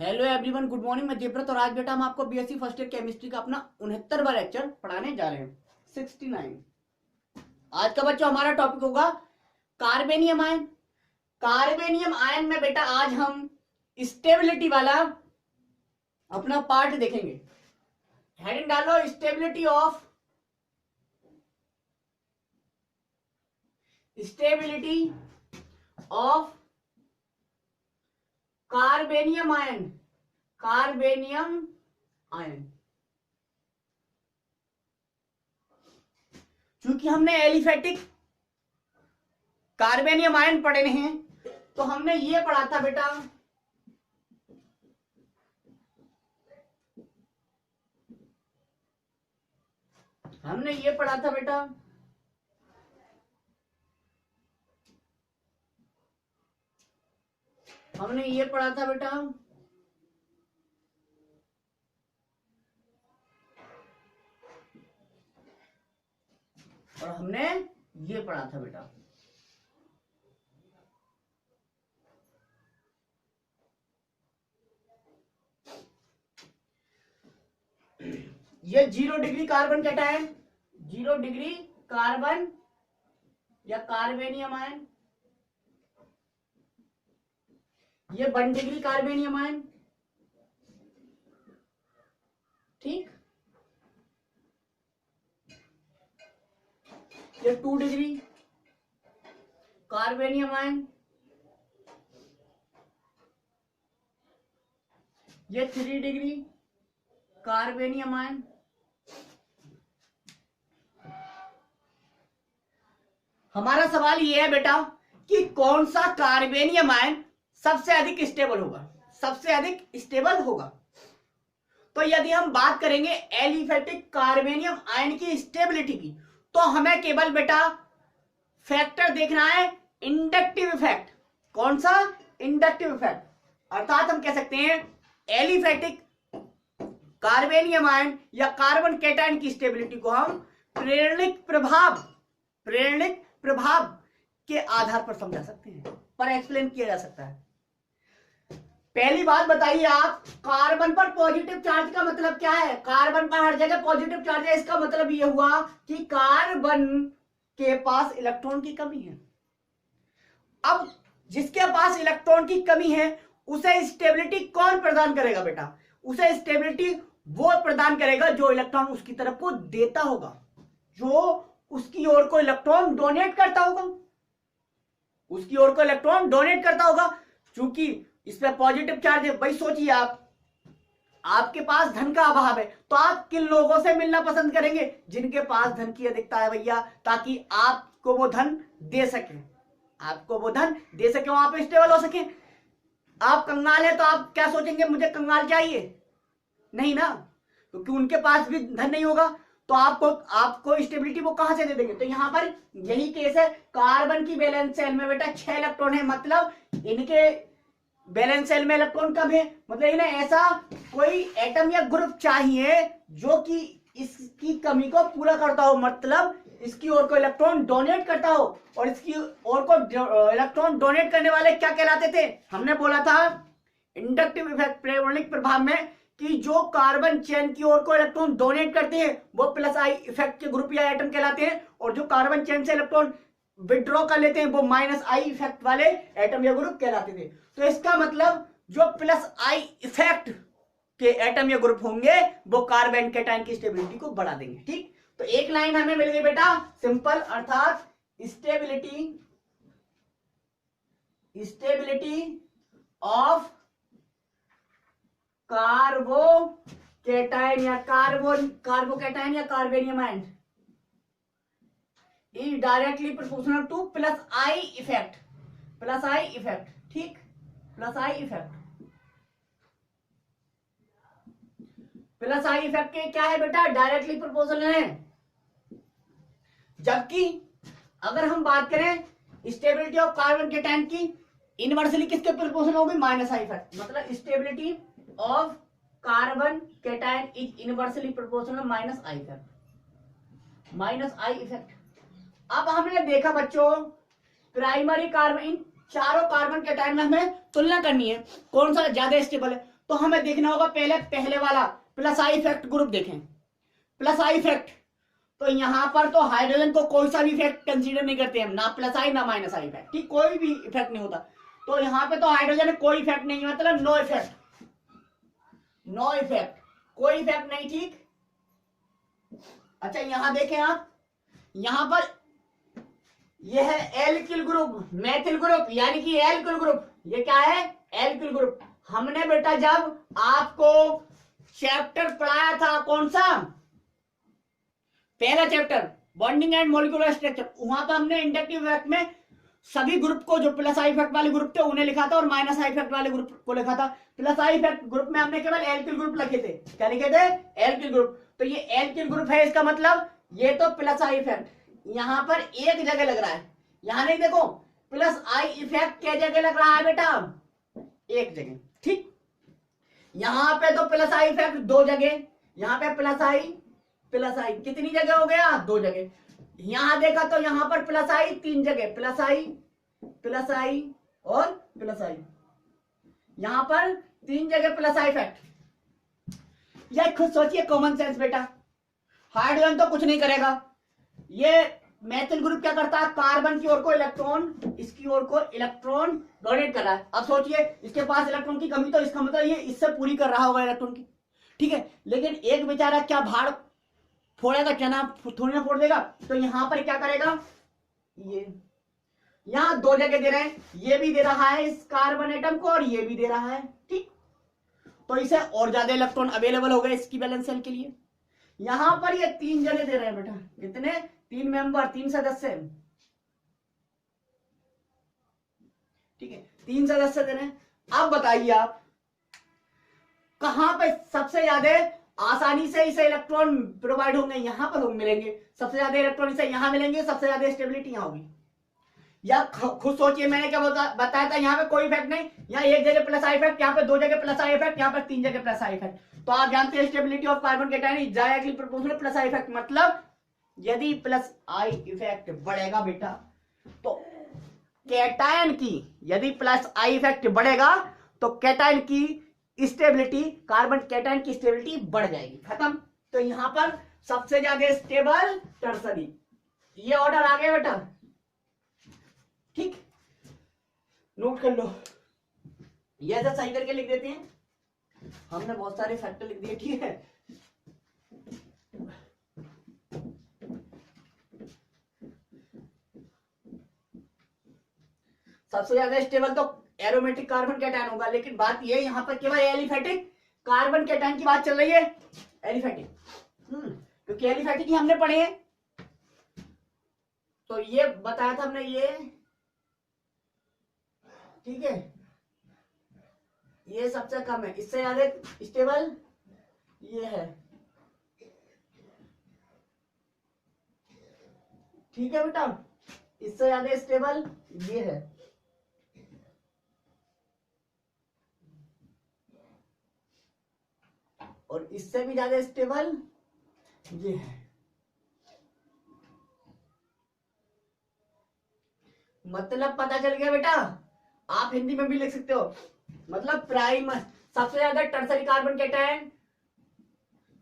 Hello everyone, good morning. मैं देवव्रत और आज बेटा हम आपको बीएससी फर्स्ट ईयर केमिस्ट्री का अपना 69वां लेक्चर पढ़ाने जा रहे हैं। 69 आज का बच्चों हमारा टॉपिक होगा कार्बेनियम आयन। कार्बेनियम आयन में बेटा आज हम स्टेबिलिटी वाला अपना पार्ट देखेंगे। हेडिंग डालो स्टेबिलिटी ऑफ कार्बेनियम आयन। चूंकि हमने एलिफेटिक कार्बेनियम आयन पढ़े हैं तो हमने ये पढ़ा था बेटा हमने ये पढ़ा था बेटा और हमने ये पढ़ा था बेटा ये 0 degree carbon cation, 0 degree carbon या कार्बेनियम आयन, ये 1 डिग्री कार्बेनियम आयन। ठीक, ये 2 डिग्री कार्बेनियम आयन, ये 3 डिग्री कार्बेनियम आयन। हमारा सवाल ये है बेटा कि कौन सा कार्बेनियम आयन सबसे अधिक स्टेबल होगा। तो यदि हम बात करेंगे एलिफेटिक कार्बेनियम आयन की स्टेबिलिटी की तो हमें केवल बेटा फैक्टर देखना है, इंडक्टिव इफेक्ट। कौन सा? Inductive effect. अर्थात हम कह सकते हैं एलिफेटिक कार्बेनियम आयन या कार्बन कैटायन की स्टेबिलिटी को हम प्रेरणिक प्रभाव के आधार पर समझा सकते हैं, पर एक्सप्लेन किया जा सकता है। पहली बात बताइए आप, कार्बन पर पॉजिटिव चार्ज का मतलब क्या है? कार्बन पर हर जगह पॉजिटिव चार्ज है, इसका मतलब यह हुआ कि कार्बन के पास इलेक्ट्रॉन की कमी है। अब जिसके पास इलेक्ट्रॉन की कमी है उसे स्टेबिलिटी कौन प्रदान करेगा बेटा? उसे स्टेबिलिटी वो प्रदान करेगा जो इलेक्ट्रॉन उसकी तरफ को देता होगा, जो उसकी ओर को इलेक्ट्रॉन डोनेट करता होगा। चूंकि इस पे पॉजिटिव चार्ज है, भाई सोचिए आपके पास धन का अभाव है तो आप किन लोगों से मिलना पसंद करेंगे? जिनके पास धन की अधिकता है भैया, ताकि आपको वो धन दे सके, वहां पे स्टेबल हो सके। आप कंगाल है तो आप क्या सोचेंगे, मुझे कंगाल चाहिए? नहीं ना, क्योंकि उनके पास भी धन नहीं होगा तो आपको स्टेबिलिटी वो कहां से दे देंगे? तो यहां पर यही केस है। कार्बन की वैलेंस शेल में बेटा 6 इलेक्ट्रॉन है, मतलब इनके वैलेंस शेल में इलेक्ट्रॉन कम है, मतलब इन्हें ऐसा कोई एटम या ग्रुप चाहिए जो कि इसकी कमी को पूरा करता हो, मतलब इसकी ओर को इलेक्ट्रॉन डोनेट करता हो। और इसकी ओर को इलेक्ट्रॉन डोनेट करने वाले क्या कहलाते थे? हमने बोला था इंडक्टिव इफेक्ट, प्रेरणिक प्रभाव में, कि जो कार्बन चेन की ओर को इलेक्ट्रॉन डोनेट करते हैं वो प्लस आई इफेक्ट के ग्रुप या एटम कहलाते हैं, और जो कार्बन चेन से इलेक्ट्रॉन विड्रॉ कर लेते हैं वो माइनस आई इफेक्ट वाले एटम या ग्रुप कहलाते थे। तो इसका मतलब जो प्लस आई इफेक्ट के एटम या ग्रुप होंगे वो कार्बन कैटायन की स्टेबिलिटी को बढ़ा देंगे। ठीक, तो एक लाइन हमें मिल गई बेटा सिंपल, अर्थात स्टेबिलिटी ऑफ कार्बोकैटायन या carbenium ion is directly proportional to plus I effect. ठीक, प्लस आई इफेक्ट के क्या है बेटा? डायरेक्टली प्रोपोर्शनल है। जबकि अगर हम बात करें स्टेबिलिटी ऑफ कार्बन कैटायन की, इनवर्सली किसके प्रोपोर्शनल होगी? Minus I effect. मतलब stability of carbon cation is inversely proportional minus I effect. अब हमने देखा बच्चों प्राइमरी कार्बन, इन चारों कार्बन कैटायन में हमें तुलना करनी है कौन सा ज्यादा स्टेबल है। तो हमें देखना होगा पहले वाला प्लस आई इफेक्ट ग्रुप देखें। प्लस आई इफेक्ट, तो यहां पर तो हाइड्रोजन को कोई सा भी इफेक्ट कंसीडर नहीं करते हम, ना प्लस आई ना माइनस आई इफेक्ट, ठीक, कोई भी इफेक्ट नहीं होता। तो यहां पे तो हाइड्रोजन में कोई इफेक्ट नहीं, मतलब नो इफेक्ट, नो इफेक्ट, कोई इफेक्ट नहीं, ठीक। अच्छा यहां देखें आप, यहां पर यह है एल्किल ग्रुप, मैथिल ग्रुप, यानी कि एल्किल ग्रुप, ये क्या है, एल्किल ग्रुप। हमने बेटा जब आपको चैप्टर पढ़ाया था, कौन सा, पहला chapter bonding and molecular structure, वहां पर हमने इंडक्टिव इफेक्ट में सभी ग्रुप को, जो प्लस आई इफेक्ट वाले ग्रुप थे उन्हें लिखा था और माइनस आई इफेक्ट वाले ग्रुप को लिखा था। प्लस आई इफेक्ट ग्रुप में हमने केवल एल्किल ग्रुप लिखे थे, क्या लिखे थे, एल्किल ग्रुप। तो ये एल्किल ग्रुप है, इसका मतलब ये तो प्लस आई इफेक्ट यहां पर एक जगह लग रहा है, यहां नहीं, देखो प्लस आई इफेक्ट क्या जगह लग रहा है बेटा, एक जगह, ठीक। यहां पे तो प्लस आई इफेक्ट दो जगह, यहां पे प्लस आई कितनी जगह हो गया, दो जगह। यहां देखा तो यहां पर प्लस आई तीन जगह, प्लस आई और प्लस आई, यहां पर तीन जगह प्लस आई इफेक्ट। यह खुद सोचिए, कॉमन सेंस बेटा, हाइड्रोजन तो कुछ नहीं करेगा, ये मैथिल ग्रुप क्या करता है, कार्बन की ओर को इलेक्ट्रॉन, इसकी ओर को इलेक्ट्रॉन डोनेट कर रहा है। अब सोचिए इसके पास इलेक्ट्रॉन की कमी, तो इसका मतलब ये इससे पूरी कर रहा होगा इलेक्ट्रॉन की, ठीक है। लेकिन एक बेचारा क्या भाड़ फोड़ेगा, चना थोड़ी ना फोड़ देगा, तो यहां पर क्या करेगा, ये यहां दो जगह दे रहे हैं, ये भी दे रहा है इस कार्बन एटम को और ये भी दे रहा है, ठीक। तो इसे और ज्यादा इलेक्ट्रॉन अवेलेबल हो गए इसकी वैलेंस शेल के लिए। यहां पर ये तीन जने दे रहे हैं बेटा, कितने, तीन मेंबर, तीन सदस्य, ठीक है, तीन सदस्य दे रहे हैं। अब बताइए आप कहां पे सबसे ज्यादा आसानी से इसे इलेक्ट्रॉन प्रोवाइड होंगे, यहां पर मिलेंगे सबसे ज्यादा इलेक्ट्रॉन, इसे यहां मिलेंगे, सबसे ज्यादा स्टेबिलिटी यहां होगी। या खुद सोचिए, मैंने क्या बताया था, यहाँ पे कोई इफेक्ट नहीं, यहाँ एक जगह प्लस आई इफेक्ट, यहाँ पे दो जगह प्लस आई इफेक्ट, यहाँ पे तीन जगह प्लस आई इफेक्ट। तो आप जानते हैं stability of carbon cation is directly proportional plus I effect, मतलब यदि प्लस आई इफेक्ट बढ़ेगा बेटा, तो कैटायन की, यदि प्लस आई इफेक्ट बढ़ेगा तो कैटायन की स्टेबिलिटी, कार्बन कैटायन की स्टेबिलिटी बढ़ जाएगी, खत्म। तो यहां पर सबसे ज्यादा स्टेबल टर्सरी, ये ऑर्डर आ गया बेटा, ठीक, नोट कर लो। ये ऐसा सही करके लिख देते हैं, हमने बहुत सारे फैक्टर लिख दिए, ठीक है। सबसे ज्यादा स्टेबल तो एरोमेटिक कार्बन कैटायन होगा, लेकिन बात ये यहां पर केवल एलिफेटिक कार्बन कैटायन की बात चल रही है, एलिफेटिक, क्योंकि एलिफेटिक ही हमने पढ़े हैं। तो ये बताया था हमने, ये ठीक है, ये सबसे कम है, इससे ज्यादा स्टेबल ये है, ठीक है बेटा, इससे ज्यादा स्टेबल ये है, और इससे भी ज्यादा स्टेबल ये है। मतलब पता चल गया बेटा, आप हिंदी में भी लिख सकते हो, मतलब प्राइम सबसे ज्यादा टर्सरी कार्बन कैटायन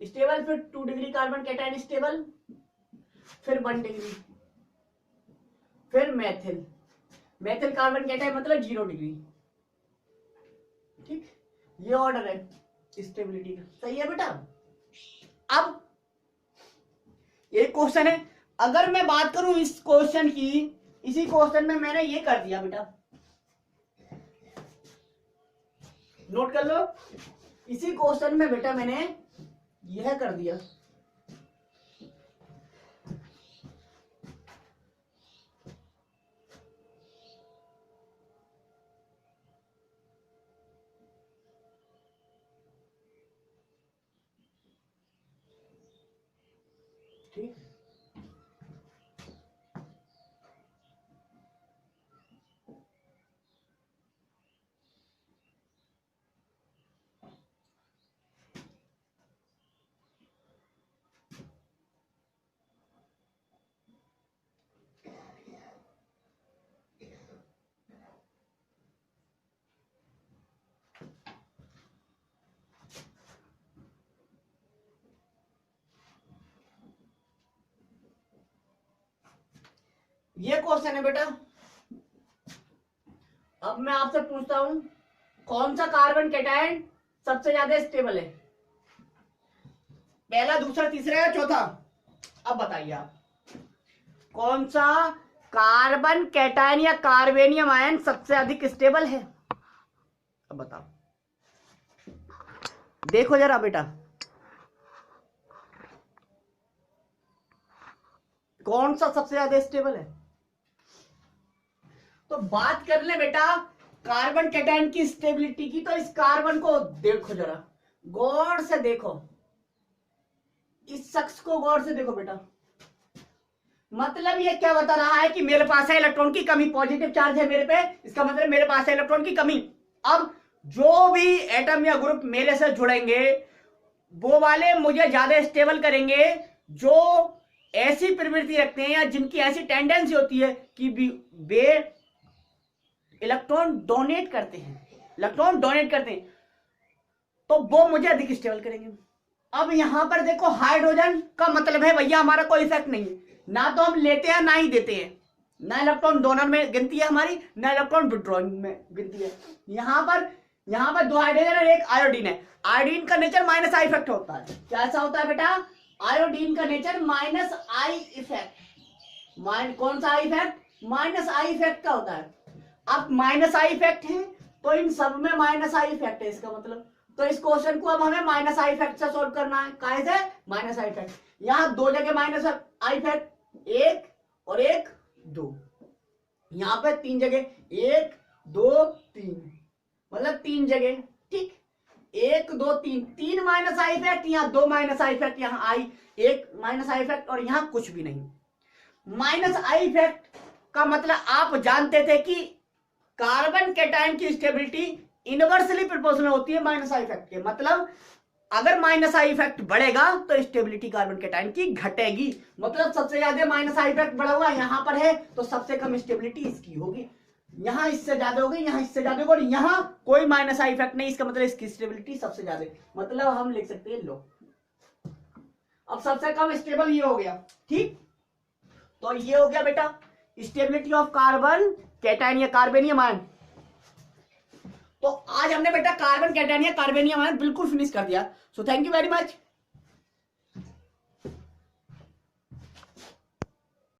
स्टेबल, फिर 2 डिग्री कार्बन कैटायन स्टेबल, फिर 1 डिग्री, फिर मैथिल कार्बन कैटायन मतलब 0 डिग्री, ठीक। ये ऑर्डर है स्टेबिलिटी का, सही है बेटा। अब एक क्वेश्चन है, अगर मैं बात करूं इस क्वेश्चन की, इसी क्वेश्चन में मैंने ये कर दिया बेटा, नोट कर लो, इसी क्वेश्चन में बेटा मैंने यह कर दिया, ठीक। ये क्वेश्चन है बेटा। अब मैं आपसे पूछता हूं, कौन सा कार्बन कैटायन सबसे ज्यादा स्टेबल है? पहला, दूसरा, तीसरा या चौथा? अब बताइए आप, कौन सा कार्बन कैटायन या कार्बेनियम आयन सबसे अधिक स्टेबल है? अब बताओ, देखो जरा बेटा, कौन सा सबसे ज्यादा स्टेबल है? तो बात कर ले बेटा कार्बन कैटायन की स्टेबिलिटी की, तो इस कार्बन को देखो जरा, गौर से देखो, इस शख्स को गौर से देखो बेटा। मतलब ये क्या बता रहा है कि मेरे पास है इलेक्ट्रॉन की कमी, पॉजिटिव चार्ज है मेरे पे, इसका मतलब मेरे पास है इलेक्ट्रॉन की कमी। अब जो भी एटम या ग्रुप मेरे से जुड़ेंगे वो वाले मुझे ज्यादा स्टेबल करेंगे जो ऐसी प्रवृत्ति रखते हैं या जिनकी ऐसी टेंडेंसी होती है कि वे इलेक्ट्रॉन डोनेट करते हैं, तो वो मुझे अधिक स्टेबल करेंगे। अब यहां पर देखो, हाइड्रोजन का मतलब है भैया हमारा कोई इफेक्ट नहीं है, ना तो हम लेते हैं ना ही देते हैं, ना इलेक्ट्रॉन डोनर में गिनती है हमारी, ना इलेक्ट्रॉन विड्रॉइंग में गिनती है। यहां पर 2 हाइड्रोजन और 1 आयोडीन है। आयोडीन का नेचर माइनस आई इफेक्ट होता है। क्या ऐसा होता है बेटा? आयोडीन का नेचर माइनस आई इफेक्ट। कौन सा I effect? Minus I effect का होता है। अब माइनस आई इफेक्ट है तो इन सब में माइनस आई इफेक्ट है, इसका मतलब तो इस क्वेश्चन को अब हमें माइनस आई इफेक्ट से सोल्व करना है। कैसे? माइनस आई इफेक्ट, यहां 2 जगह माइनस आई इफेक्ट, 1 और 1 2, यहां पे 3 जगह 1 2 3, मतलब 3 जगह, ठीक, 1 2 3, 3 माइनस आई इफेक्ट, यहाँ 2 माइनस आई इफेक्ट, यहाँ आई 1 माइनस आई इफेक्ट और यहाँ कुछ भी नहीं। माइनस आई इफेक्ट का मतलब आप जानते थे कि कार्बन कैटायन की स्टेबिलिटी इनवर्सली प्रोपोर्शनल होती है माइनस आई इफेक्ट के। मतलब अगर माइनस आई इफेक्ट बढ़ेगा तो स्टेबिलिटी कार्बन कैटायन की घटेगी। मतलब सबसे ज्यादा माइनस आई इफेक्ट बढ़ा हुआ यहां पर है तो सबसे कम स्टेबिलिटी इसकी होगी, यहां इससे ज्यादा होगी, यहां इससे ज्यादा होगी, और यहां कोई माइनस आई इफेक्ट नहीं, इसका मतलब इसकी स्टेबिलिटी सबसे ज्यादा। मतलब हम लिख सकते हैं लो। अब सबसे कम स्टेबल ये हो गया, ठीक, तो ये हो गया बेटा स्टेबिलिटी ऑफ कार्बन कैटायन या कार्बेनियम आयन। तो आज हमने बेटा कार्बन कैटायन या कार्बेनियम आयन बिल्कुल फिनिश कर दिया। So thank you very much.